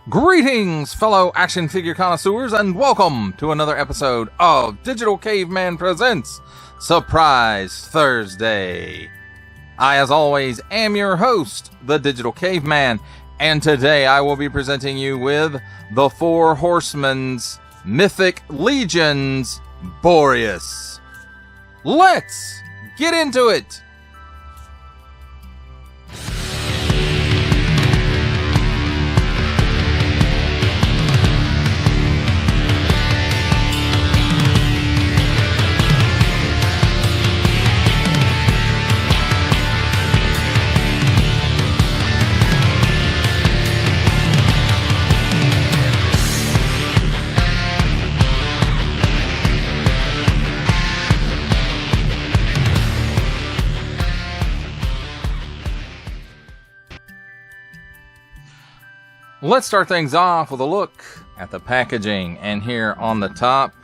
Greetings, fellow action figure connoisseurs, and welcome to another episode of Digital Caveman Presents Surprise Thursday. I, as always, am your host, the Digital Caveman, and today I will be presenting you with the Four Horsemen's Mythic Legions Boreus. Let's get into it! Let's start things off with a look at the packaging, and here on the top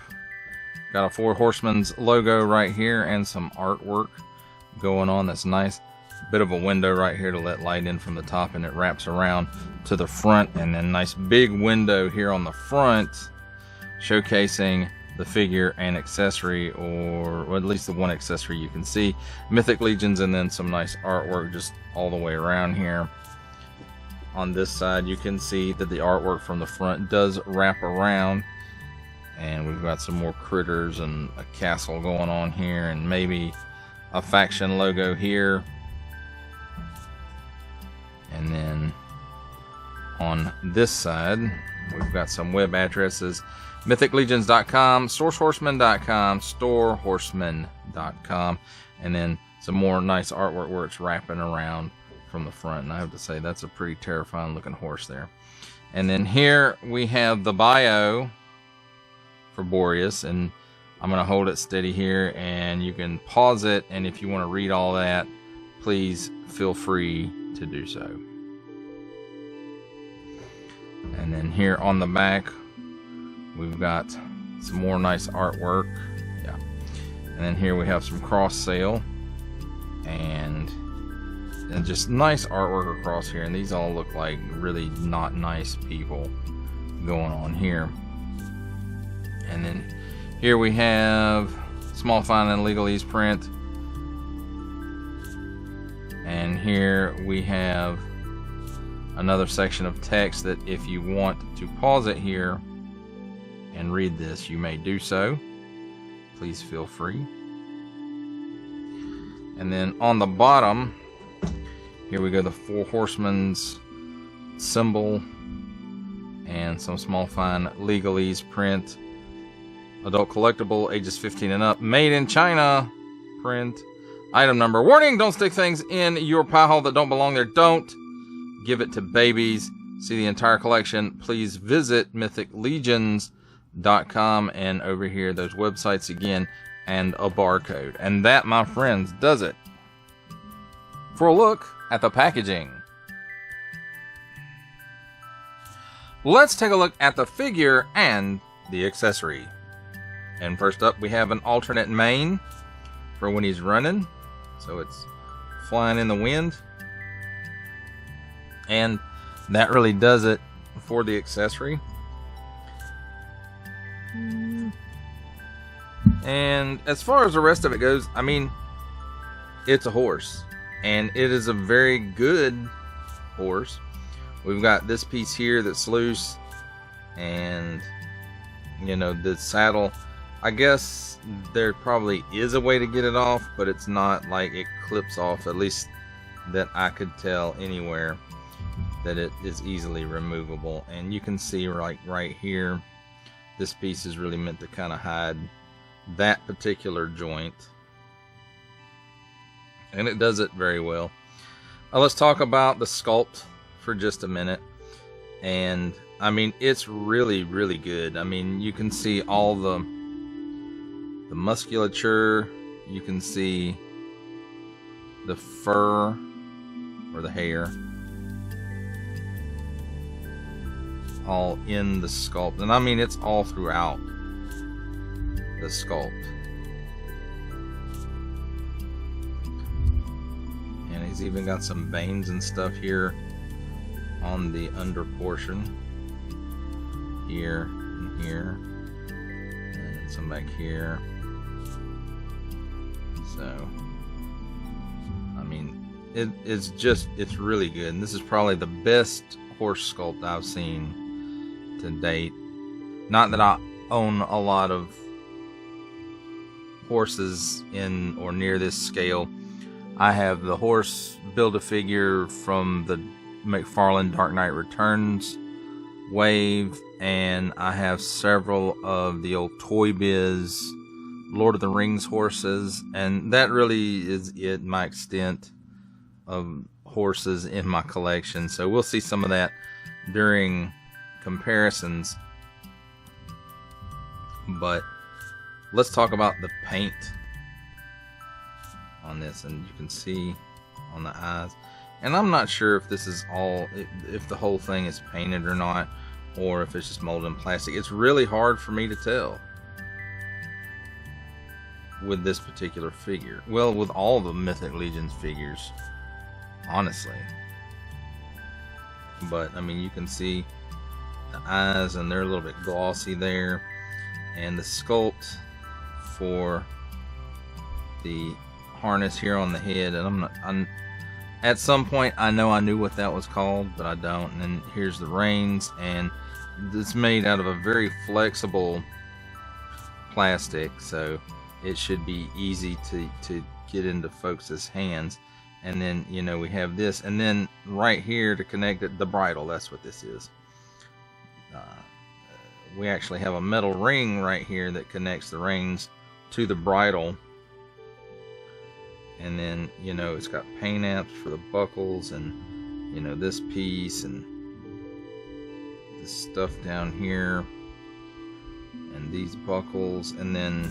got a Four Horsemen's logo right here and some artwork going on that's nice. Bit of a window right here to let light in from the top, and it wraps around to the front, and then nice big window here on the front showcasing the figure and accessory, or at least the one accessory you can see, Mythic Legions, and then some nice artwork just all the way around here. On this side you can see that the artwork from the front does wrap around, and we've got some more critters and a castle going on here, and maybe a faction logo here. And then on this side we've got some web addresses: mythiclegions.com, sourcehorseman.com, storehorseman.com, and then some more nice artwork where it's wrapping around from the front, and I have to say that's a pretty terrifying looking horse there. And then here we have the bio for Boreus, and I'm going to hold it steady here, and you can pause it, and if you want to read all that, please feel free to do so. And then here on the back we've got some more nice artwork, and then here we have some cross sale and just nice artwork across here, and these all look like really not nice people going on here. And then here we have small fine and legalese print, and here we have another section of text that if you want to pause it here and read this, you may do so. Please feel free. And then on the bottom here we go, the Four Horsemen's symbol and some small fine legalese print. Adult collectible, ages 15 and up, made in China print. Item number: warning, don't stick things in your pie hole that don't belong there. Don't give it to babies. See the entire collection, please visit mythiclegions.com, and over here those websites again and a barcode. And that, my friends, does it for a look at the packaging. Let's take a look at the figure and the accessory. And first up we have an alternate mane for when he's running, so it's flying in the wind, and that really does it for the accessory. And as far as the rest of it goes, I mean, it's a horse, and it is a very good horse. We've got this piece here that's loose, and you know, the saddle, I guess there probably is a way to get it off, but it's not like it clips off, at least that I could tell anywhere, that it is easily removable. And you can see like right here, this piece is really meant to kind of hide that particular joint, and it does it very well. Let's talk about the sculpt for just a minute. And I mean, it's really good. I mean, you can see all the musculature, you can see the fur or the hair all in the sculpt, and I mean it's all throughout the sculpt. He's even got some veins and stuff here on the under portion. Here and here. And some back here. So, I mean, it's really good. And this is probably the best horse sculpt I've seen to date. Not that I own a lot of horses in or near this scale. I have the horse Build-A-Figure from the McFarlane Dark Knight Returns wave, and I have several of the old Toy Biz Lord of the Rings horses, and that really is it, my extent of horses in my collection. So we'll see some of that during comparisons. But let's talk about the paint on this, and you can see on the eyes, and I'm not sure if this is all, if the whole thing is painted or not, or if it's just molded in plastic. It's really hard for me to tell with this particular figure. Well, with all the Mythic Legions figures, honestly. But I mean, you can see the eyes, and they're a little bit glossy there, and the sculpt for the harness here on the head, and I'm at some point I know I knew what that was called, but I don't. And then here's the reins, and it's made out of a very flexible plastic, so it should be easy to get into folks' hands. And then, you know, we have this, and then right here to connect it, the bridle, that's what this is. We actually have a metal ring right here that connects the reins to the bridle. And then, you know, it's got paint apps for the buckles, and, you know, this piece, and this stuff down here, and these buckles, and then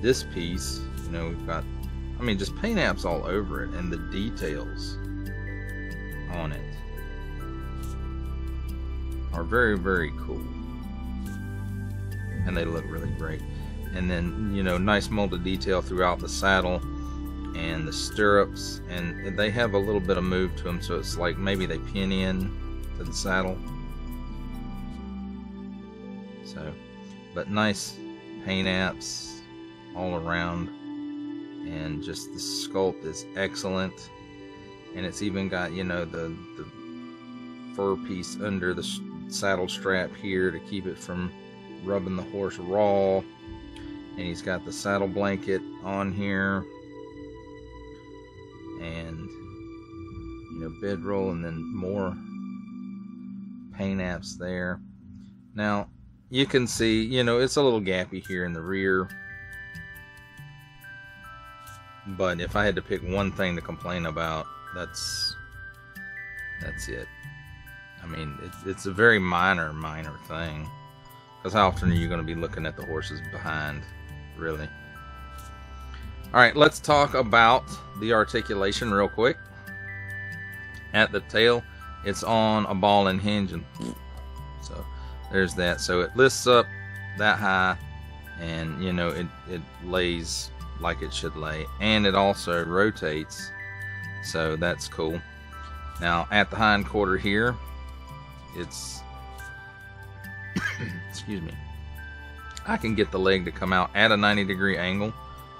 this piece, you know, we've got, I mean, just paint apps all over it, and the details on it are very, very cool, and they look really great. And then, you know, nice molded detail throughout the saddle and the stirrups, and they have a little bit of move to them, so it's like maybe they pin in to the saddle. So, but nice paint apps all around, and just the sculpt is excellent. And it's even got, you know, the fur piece under the saddle strap here to keep it from rubbing the horse raw. And he's got the saddle blanket on here, and, you know, bedroll, and then more paint apps there. Now you can see, you know, it's a little gappy here in the rear, but if I had to pick one thing to complain about, that's it. I mean, it's a very minor thing, because how often are you going to be looking at the horses behind, really? Alright, let's talk about the articulation real quick. At the tail, it's on a ball and hinge, and so there's that. So it lifts up that high, and, you know, it lays like it should lay, and it also rotates, so that's cool. Now at the hind quarter here, it's excuse me, I can get the leg to come out at a 90-degree angle,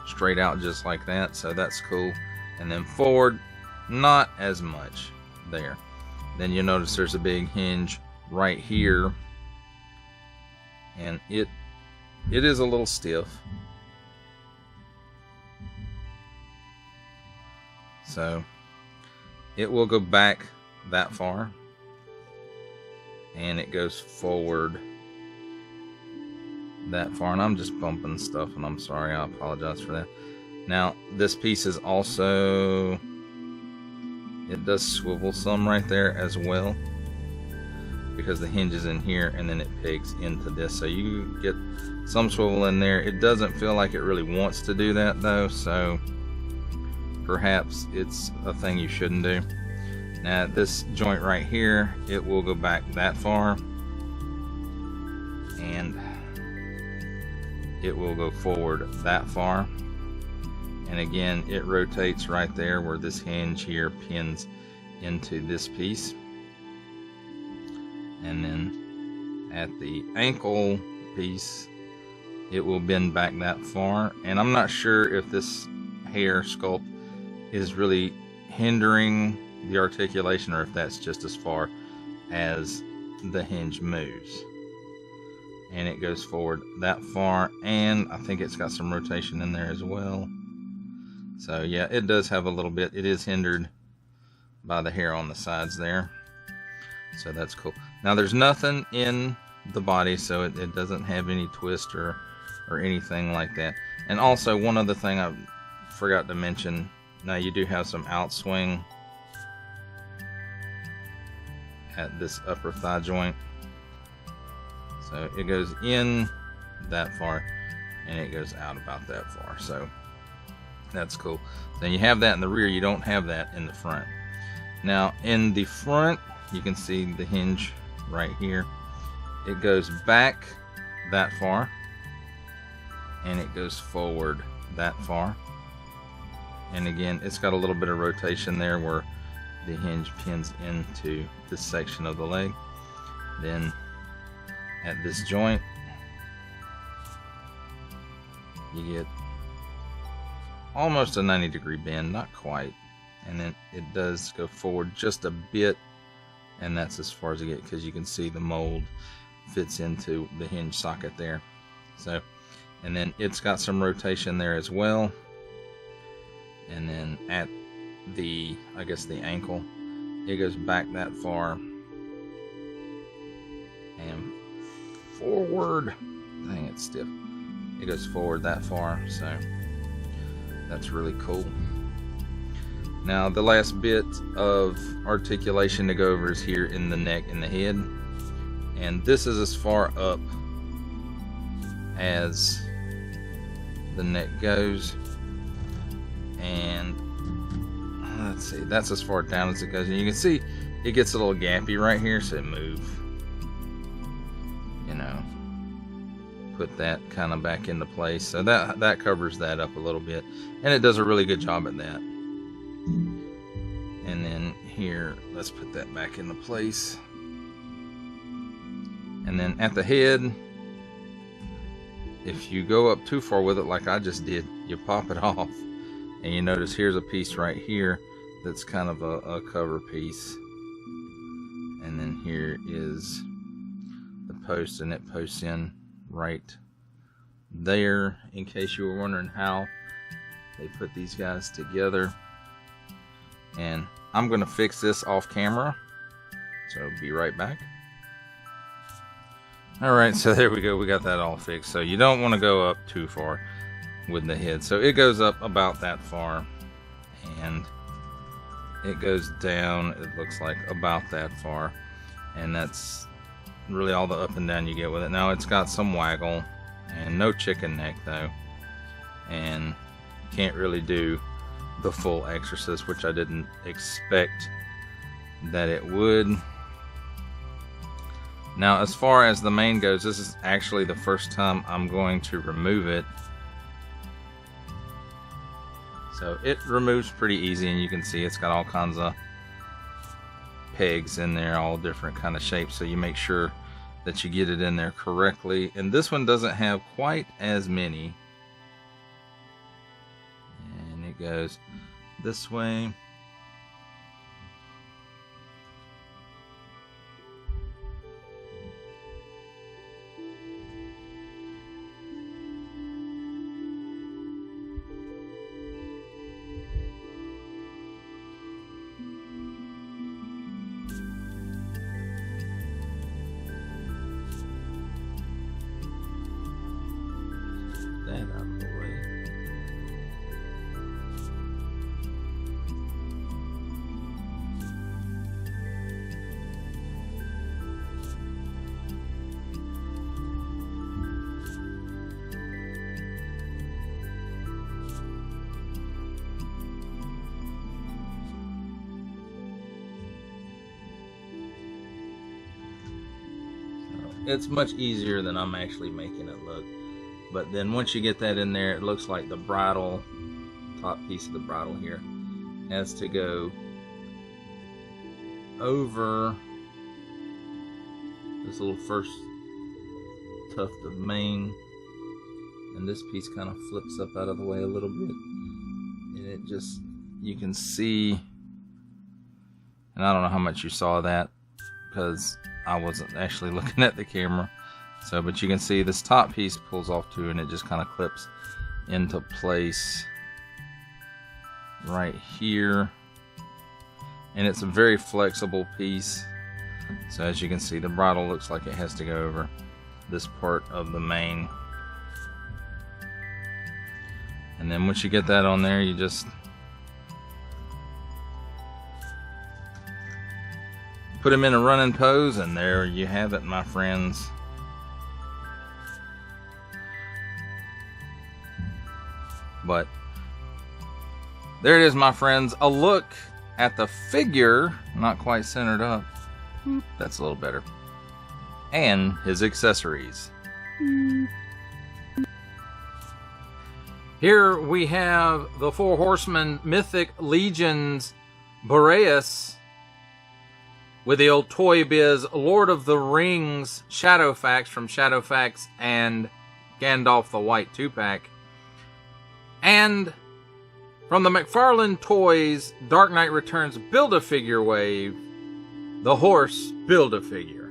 straight out just like that, so that's cool. And then forward, not as much there. Then you notice there's a big hinge right here, and it is a little stiff, so it will go back that far, and it goes forward that far. And I'm just bumping stuff, and I'm sorry, I apologize for that. Now this piece is also, it does swivel some right there as well, because the hinge is in here, and then it pegs into this, so you get some swivel in there. It doesn't feel like it really wants to do that though, so perhaps it's a thing you shouldn't do. Now this joint right here, it will go back that far, and it will go forward that far, And again, it rotates right there where this hinge here pins into this piece. And then at the ankle piece, it will bend back that far. And I'm not sure if this hair sculpt is really hindering the articulation or if that's just as far as the hinge moves. And it goes forward that far, and I think it's got some rotation in there as well. So yeah, it does have a little bit. It is hindered by the hair on the sides there. So that's cool. Now there's nothing in the body, so it doesn't have any twist or anything like that. And also, one other thing I forgot to mention, now you do have some outswing at this upper thigh joint. So it goes in that far and it goes out about that far. So that's cool. Then you have that in the rear, you don't have that in the front. Now in the front, you can see the hinge right here. It goes back that far and it goes forward that far. And again, it's got a little bit of rotation there where the hinge pins into this section of the leg. Then at this joint, you get almost a 90-degree bend, not quite. And then it does go forward just a bit, and that's as far as you get, because you can see the mold fits into the hinge socket there. So, and then it's got some rotation there as well. And then at the, I guess the ankle, it goes back that far and forward. Dang, it's stiff. It goes forward that far, so that's really cool. Now the last bit of articulation to go over is here in the neck and the head, and this is as far up as the neck goes. And let's see, that's as far down as it goes, and you can see it gets a little gappy right here, so it moves, you know, put that kind of back into place. So that covers that up a little bit, and it does a really good job at that. And then here, let's put that back into place. And then at the head, if you go up too far with it like I just did, you pop it off. And you notice here's a piece right here that's kind of a cover piece. And then here is the post, and it posts in right there, in case you were wondering how they put these guys together. And I'm going to fix this off camera, so be right back. Alright, so there we go, we got that all fixed. So you don't want to go up too far with the head, so it goes up about that far, and it goes down, it looks like about that far, and that's really all the up and down you get with it. Now it's got some waggle and no chicken neck though, and can't really do the full exorcist, which I didn't expect that it would. Now as far as the mane goes, this is actually the first time I'm going to remove it. So it removes pretty easy, and you can see it's got all kinds of pegs in there, all different kind of shapes, so you make sure that you get it in there correctly. And this one doesn't have quite as many. And it goes this way. That out of the way. It's much easier than I'm actually making it look. But then once you get that in there, it looks like the bridle top piece of the bridle here has to go over this little first tuft of mane, and this piece kind of flips up out of the way a little bit, and it just, you can see, and I don't know how much you saw that because I wasn't actually looking at the camera, so, but you can see this top piece pulls off too, and it just kind of clips into place right here, and it's a very flexible piece. So as you can see, the bridle looks like it has to go over this part of the mane, and then once you get that on there, you just put him in a running pose, and there you have it, my friends. But there it is, my friends, a look at the figure, not quite centered up, that's a little better, and his accessories. Here we have the Four Horsemen Mythic Legions Boreus with the old Toy Biz Lord of the Rings Shadowfax from Shadowfax and Gandalf the White 2-pack. And from the McFarlane Toys Dark Knight Returns Build-A-Figure Wave, the Horse Build-A-Figure.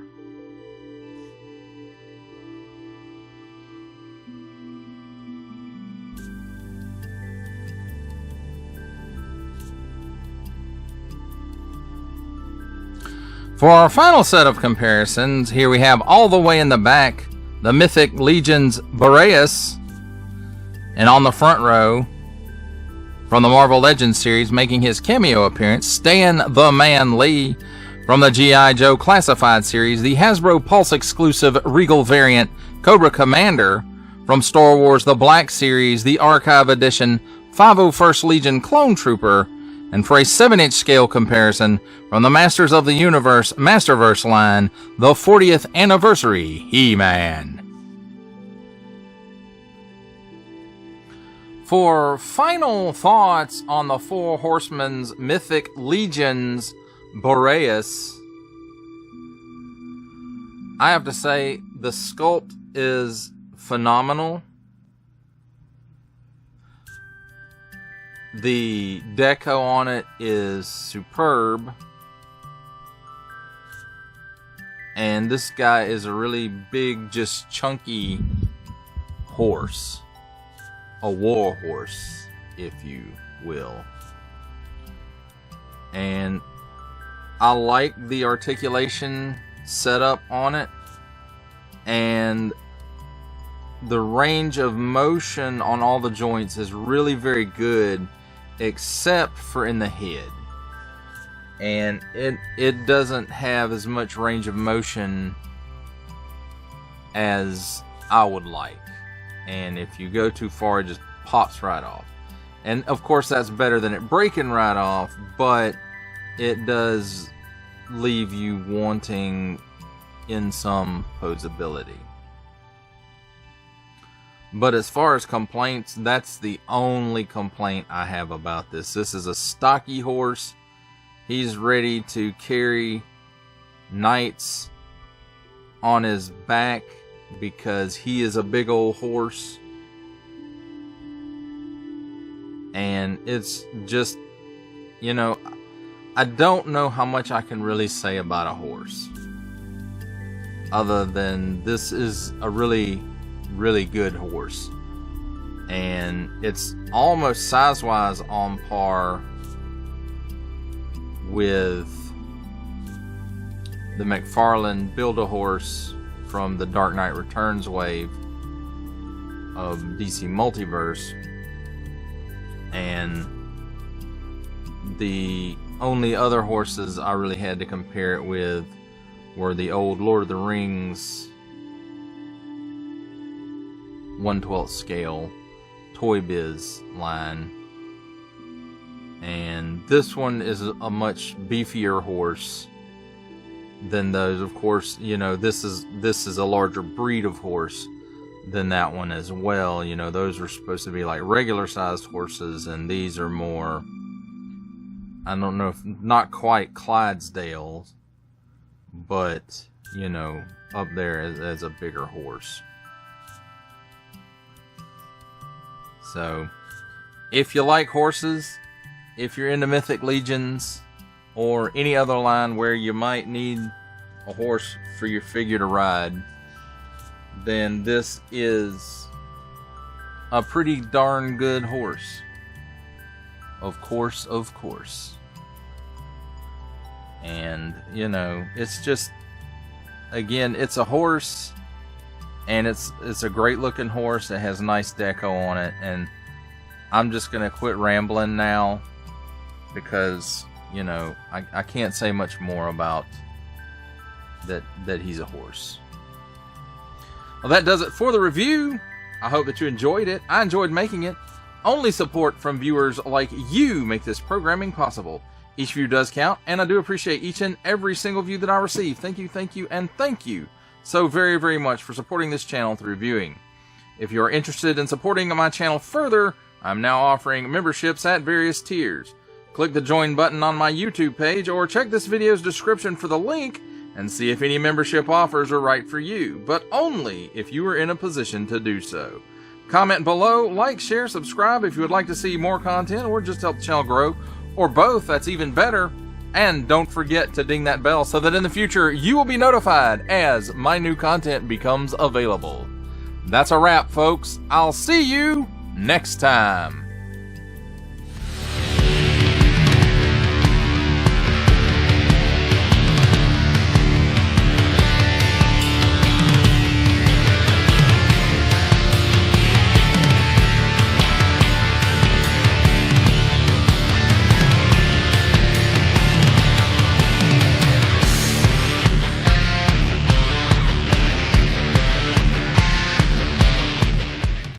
For our final set of comparisons, here we have all the way in the back, the Mythic Legions Boreus, and on the front row, from the Marvel Legends series, making his cameo appearance, Stan the Man Lee. From the G.I. Joe Classified series, the Hasbro Pulse exclusive Regal variant, Cobra Commander. From Star Wars The Black Series, the Archive Edition 501st Legion Clone Trooper. And for a 7-inch scale comparison, from the Masters of the Universe Masterverse line, the 40th Anniversary He-Man. For final thoughts on the Four Horsemen's Mythic Legions Boreus, I have to say the sculpt is phenomenal. The deco on it is superb. And this guy is a really big, just chunky horse. A war horse, if you will. And I like the articulation setup on it, and the range of motion on all the joints is really very good, except for in the head. And it doesn't have as much range of motion as I would like. And if you go too far, it just pops right off. And of course that's better than it breaking right off, but it does leave you wanting in some posability. But as far as complaints, that's the only complaint I have about this. This is a stocky horse. He's ready to carry knights on his back because he is a big old horse. And it's just, you know, I don't know how much I can really say about a horse, other than this is a really, really good horse. And it's almost size-wise on par with the McFarlane Build-A-Horse from the Dark Knight Returns wave of DC Multiverse. And the only other horses I really had to compare it with were the old Lord of the Rings 1/12 scale Toy Biz line. And this one is a much beefier horse than those. Of course, you know, this is a larger breed of horse, than that one as well. You know, those are supposed to be like regular sized horses, and these are more, I don't know, if not quite Clydesdales, but, you know, up there as a bigger horse. So, if you like horses, if you're into Mythic Legions, or any other line where you might need a horse for your figure to ride, then this is a pretty darn good horse. Of course, of course. And, you know, it's just, again, it's a horse, and it's a great looking horse. It has nice deco on it, and I'm just gonna quit rambling now, because, you know, I can't say much more about that he's a horse. Well, that does it for the review. I hope that you enjoyed it. I enjoyed making it. Only support from viewers like you make this programming possible. Each view does count, and I do appreciate each and every single view that I receive. Thank you, and thank you so very, very much for supporting this channel through viewing. If you are interested in supporting my channel further, I'm now offering memberships at various tiers. Click the join button on my YouTube page, or check this video's description for the link and see if any membership offers are right for you, but only if you are in a position to do so. Comment below, like, share, subscribe if you would like to see more content or just help the channel grow, or both, that's even better. And don't forget to ding that bell so that in the future you will be notified as my new content becomes available. That's a wrap, folks. I'll see you next time.